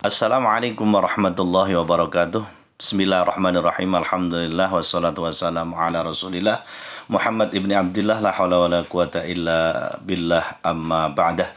Assalamualaikum warahmatullahi wabarakatuh. Bismillahirrahmanirrahim. Alhamdulillah wassalatu wassalamu ala Rasulillah Muhammad ibni Abdillah la haula wala quwata illa billah amma ba'dah.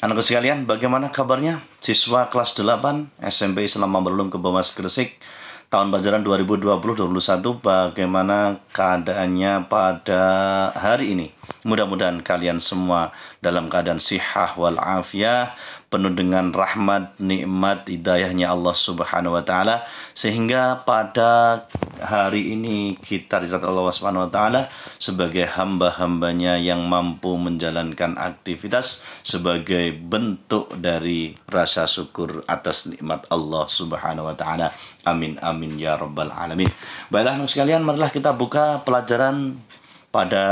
Anakku sekalian, bagaimana kabarnya? Siswa kelas 8 SMP Islam Mabrulum Kebomas Gresik tahun pelajaran 2020-2021, bagaimana keadaannya pada hari ini? Mudah-mudahan kalian semua dalam keadaan sihah wal afiyah, penuh dengan rahmat, nikmat, hidayahnya Allah Subhanahu wa taala, sehingga pada hari ini kita dicatat Allah Subhanahu wa taala sebagai hamba-hambanya yang mampu menjalankan aktivitas sebagai bentuk dari rasa syukur atas nikmat Allah Subhanahu wa taala. Amin amin ya rabbal alamin. Baiklah anak sekalian, marilah kita buka pelajaran pada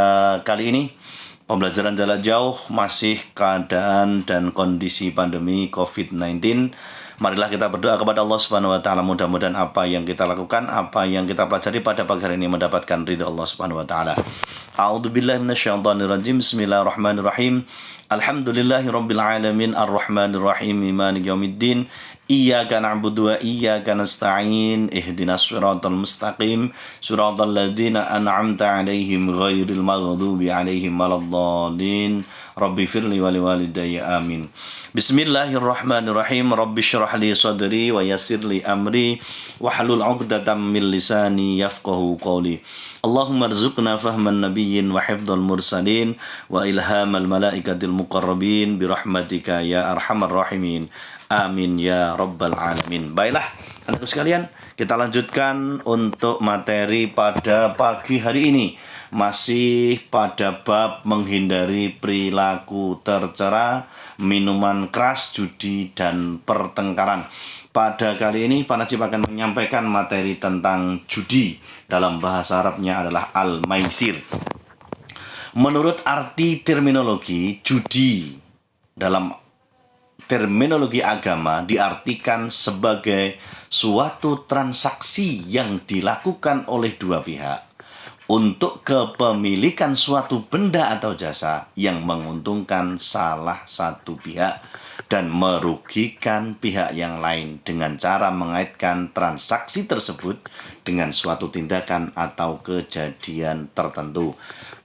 kali ini. Pembelajaran jarak jauh, masih keadaan dan kondisi pandemi COVID-19. Marilah kita berdoa kepada Allah Subhanahu wa taala, mudah-mudahan apa yang kita lakukan, apa yang kita pelajari pada pagi hari ini mendapatkan ridha Allah Subhanahu wa taala. A'udzubillahi minasyaitonirrajim. Bismillahirrahmanirrahim. Alhamdulillahirabbil alamin arrahmanirrahim maliki yaumiddin. Iyyaka na'budu wa iyyaka nasta'in. Ihdinas siratal mustaqim. Siratal ladzina an'amta 'alaihim ghairil maghdubi 'alaihim waladdallin. Rabbi firli wa liwalidayya amin. Bismillahirrahmanirrahim. Rabbi syrah li sadri wa yassir li amri wahlul 'uqdatam min lisani yafqahu qawli. Allahumma rzuqna fahman nabiyyin wa hifdzal mursalin wa ilhamal malaikatil muqarrabin birahmatika ya arhamar rahimin. Amin ya rabbal alamin. Baiklah, anak sekalian, kita lanjutkan untuk materi pada pagi hari ini. Masih pada bab menghindari perilaku tercela, minuman keras, judi, dan pertengkaran. Pada kali ini, Pak Najib akan menyampaikan materi tentang judi. Dalam bahasa Arabnya adalah al-maisir. Menurut arti terminologi, judi dalam terminologi agama diartikan sebagai suatu transaksi yang dilakukan oleh dua pihak untuk kepemilikan suatu benda atau jasa yang menguntungkan salah satu pihak dan merugikan pihak yang lain dengan cara mengaitkan transaksi tersebut dengan suatu tindakan atau kejadian tertentu.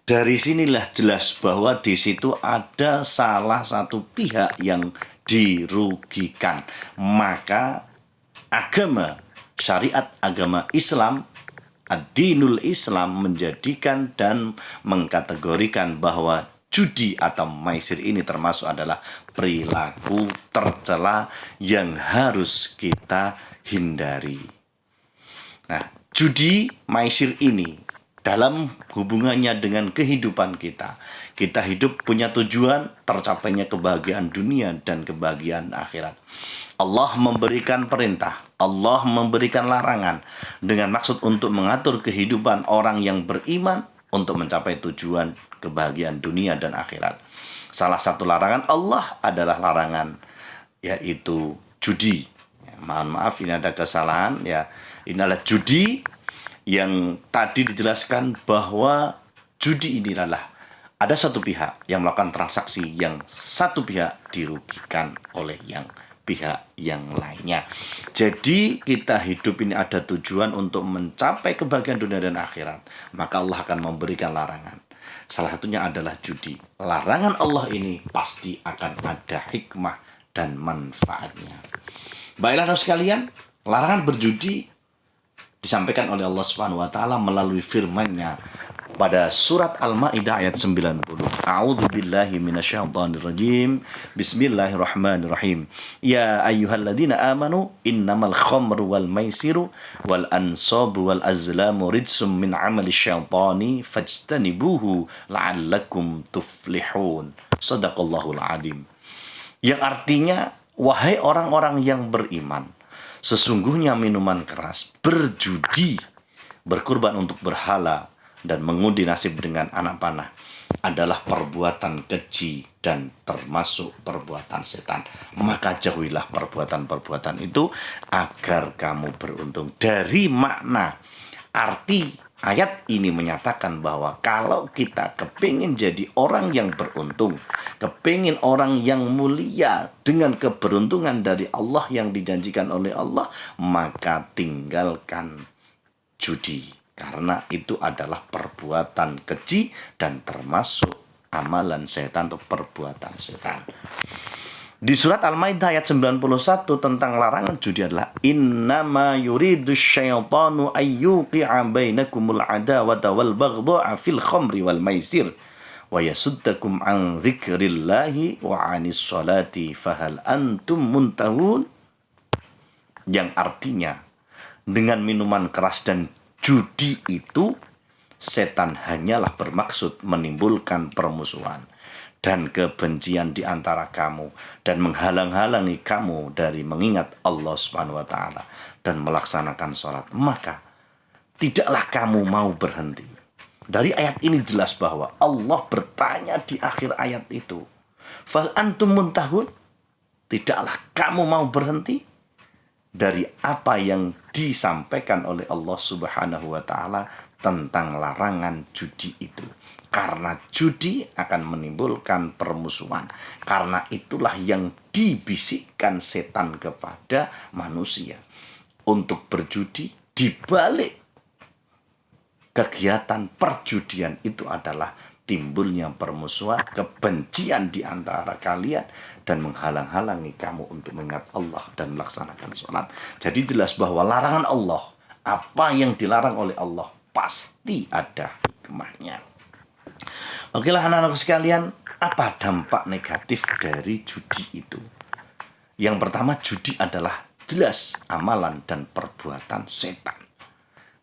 Dari sinilah jelas bahwa di situ ada salah satu pihak yang dirugikan. Maka agama, syariat agama Islam, ad-dinul Islam, menjadikan dan mengkategorikan bahwa judi atau maisir ini termasuk adalah perilaku tercela yang harus kita hindari. Nah, judi maisir ini dalam hubungannya dengan kehidupan kita. Kita hidup punya tujuan, tercapainya kebahagiaan dunia dan kebahagiaan akhirat. Allah memberikan perintah, Allah memberikan larangan dengan maksud untuk mengatur kehidupan orang yang beriman untuk mencapai tujuan kebahagiaan dunia dan akhirat. Salah satu larangan Allah adalah larangan, yaitu judi. Mohon maaf, ini ada kesalahan ya. Ini adalah judi yang tadi dijelaskan bahwa judi ini adalah ada satu pihak yang melakukan transaksi yang satu pihak dirugikan oleh yang pihak yang lainnya. Jadi kita hidup ini ada tujuan untuk mencapai kebahagiaan dunia dan akhirat. Maka Allah akan memberikan larangan. Salah satunya adalah judi. Larangan Allah ini pasti akan ada hikmah dan manfaatnya. Baiklah sekalian, larangan berjudi disampaikan oleh Allah Subhanahu wa taala melalui firman-Nya pada surat Al-Maidah ayat 90. A'udzubillahi minasyaitonirrajim. Bismillahirrahmanirrahim. Ya ayyuhalladzina amanu innamal khamru wal maisiru wal ansabu wal azlamu rijsum min 'amali syaitani fajtanibuhu la'allakum tuflihun. Shadaqallahul adzim. Yang artinya, wahai orang-orang yang beriman, sesungguhnya minuman keras, berjudi, berkurban untuk berhala, dan mengundi nasib dengan anak panah adalah perbuatan keji dan termasuk perbuatan setan. Maka jauhilah perbuatan-perbuatan itu agar kamu beruntung. Dari makna arti Ayat ini menyatakan bahwa kalau kita kepingin jadi orang yang beruntung, kepingin orang yang mulia dengan keberuntungan dari Allah yang dijanjikan oleh Allah, maka tinggalkan judi. Karena itu adalah perbuatan keji dan termasuk amalan setan atau perbuatan setan. Di surat Al-Maidah ayat 91 tentang larangan judi adalah innama yuridus syaitanu ayyuqi'a bainakumul adawata wal baghdha'a fil khamri wal maisir wa yasuddakum an dzikrillahi wa 'anis sholati fahal antum muntahun, yang artinya dengan minuman keras dan judi itu setan hanyalah bermaksud menimbulkan permusuhan dan kebencian di antara kamu dan menghalang-halangi kamu dari mengingat Allah Subhanahu wa taala dan melaksanakan sholat, maka tidaklah kamu mau berhenti. Dari ayat ini jelas bahwa Allah bertanya di akhir ayat itu, fal antum muntahun, tidaklah kamu mau berhenti dari apa yang disampaikan oleh Allah Subhanahu wa taala tentang larangan judi itu. Karena judi akan menimbulkan permusuhan. Karena itulah yang dibisikkan setan kepada manusia untuk berjudi. Di balik kegiatan perjudian itu adalah timbulnya permusuhan, kebencian di antara kalian, dan menghalang-halangi kamu untuk mengingat Allah dan melaksanakan sholat. Jadi jelas bahwa larangan Allah, apa yang dilarang oleh Allah, pasti ada hikmahnya. Okelah anak-anak sekalian, apa dampak negatif dari judi itu? Yang pertama, judi adalah jelas amalan dan perbuatan setan.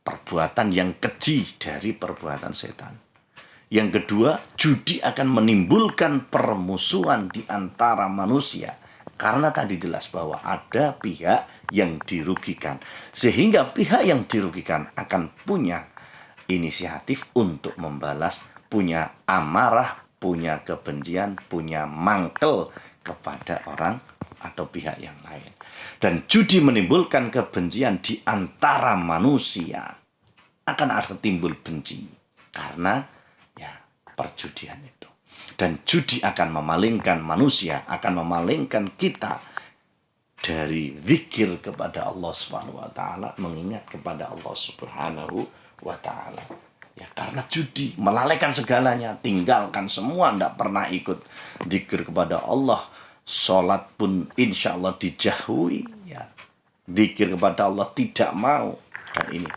Perbuatan yang keji dari perbuatan setan. Yang kedua, judi akan menimbulkan permusuhan di antara manusia. Karena tadi jelas bahwa ada pihak yang dirugikan. Sehingga pihak yang dirugikan akan punya inisiatif untuk membalas, punya amarah, punya kebencian, punya mangkel kepada orang atau pihak yang lain. Dan judi menimbulkan kebencian di antara manusia. Akan ada timbul benci karena ya perjudian itu. Dan judi akan memalingkan manusia, akan memalingkan kita dari zikir kepada Allah Subhanahu wa taala, mengingat kepada Allah Subhanahu wa taala. Ya, karena judi melalaikan segalanya, tinggalkan semua, tidak pernah ikut zikir kepada Allah. Sholat pun insya Allah dijauhi, ya. Zikir kepada Allah tidak mau. Dan ini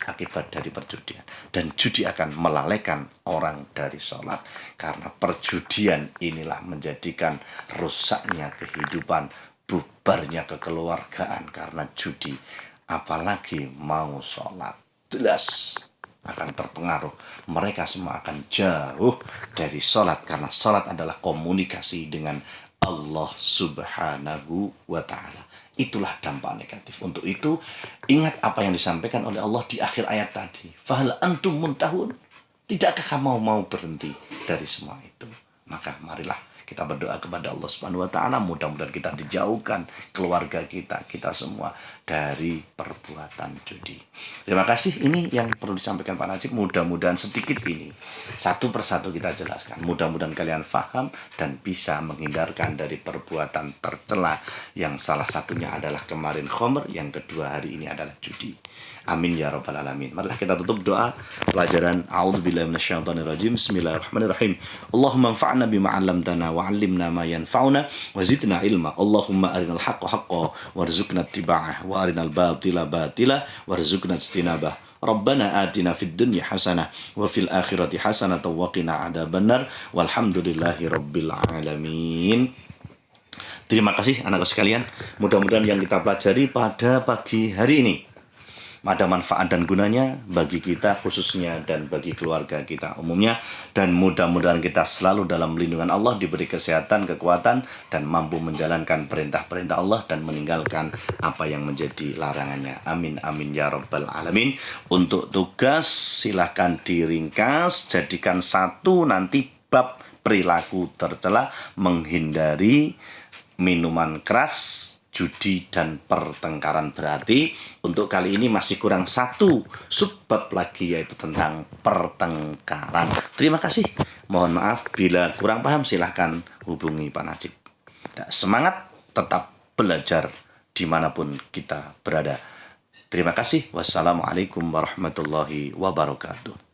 akibat dari perjudian. Dan judi akan melalaikan orang dari sholat. Karena perjudian inilah menjadikan rusaknya kehidupan, bubarnya kekeluargaan karena judi. Apalagi mau sholat, jelas akan terpengaruh. Mereka semua akan jauh dari sholat. Karena sholat adalah komunikasi dengan Allah Subhanahu wa ta'ala. Itulah dampak negatif. Untuk itu, ingat apa yang disampaikan oleh Allah di akhir ayat tadi. Fahal antum muntahun. Tidakkah kamu mau berhenti dari semua itu? Maka marilah kita berdoa kepada Allah Subhanahu wa taala, mudah-mudahan kita dijauhkan, keluarga kita, kita semua dari perbuatan judi. Terima kasih, ini yang perlu disampaikan Pak Najib. Mudah-mudahan sedikit ini satu persatu kita jelaskan. Mudah-mudahan kalian paham dan bisa menghindarkan dari perbuatan tercela yang salah satunya adalah kemarin khomer, yang kedua hari ini adalah judi. Amin ya rabbal alamin. Marilah kita tutup doa pelajaran a'udzubillahi minasyaitonirrajim. Bismillahirrahmanirrahim. Allahumma anfa'na bima 'allamtana wa 'allimna ma yanfa'una wa zidna ilma. Allahumma arinal haqqa haqqan warzuqna ittiba'ah wa arinal batila batila warzuqna ijtinabah. Rabbana atina fid dunya hasanah wa fil akhirati hasanah wa qina adzabannar. Walhamdulillahi rabbil alamin. Terima kasih anak-anak sekalian. Mudah-mudahan yang kita pelajari pada pagi hari ini ada manfaat dan gunanya bagi kita khususnya dan bagi keluarga kita umumnya. Dan mudah-mudahan kita selalu dalam lindungan Allah, diberi kesehatan, kekuatan, dan mampu menjalankan perintah-perintah Allah dan meninggalkan apa yang menjadi larangannya. Amin, amin, ya rabbal alamin. Untuk tugas silahkan diringkas, jadikan satu nanti bab perilaku tercela, menghindari minuman keras, judi dan pertengkaran. Berarti untuk kali ini masih kurang satu subbab lagi, yaitu tentang pertengkaran. Terima kasih. Mohon maaf bila kurang paham, silahkan hubungi Pak Najib. Semangat tetap belajar dimanapun kita berada. Terima kasih. Wassalamualaikum warahmatullahi wabarakatuh.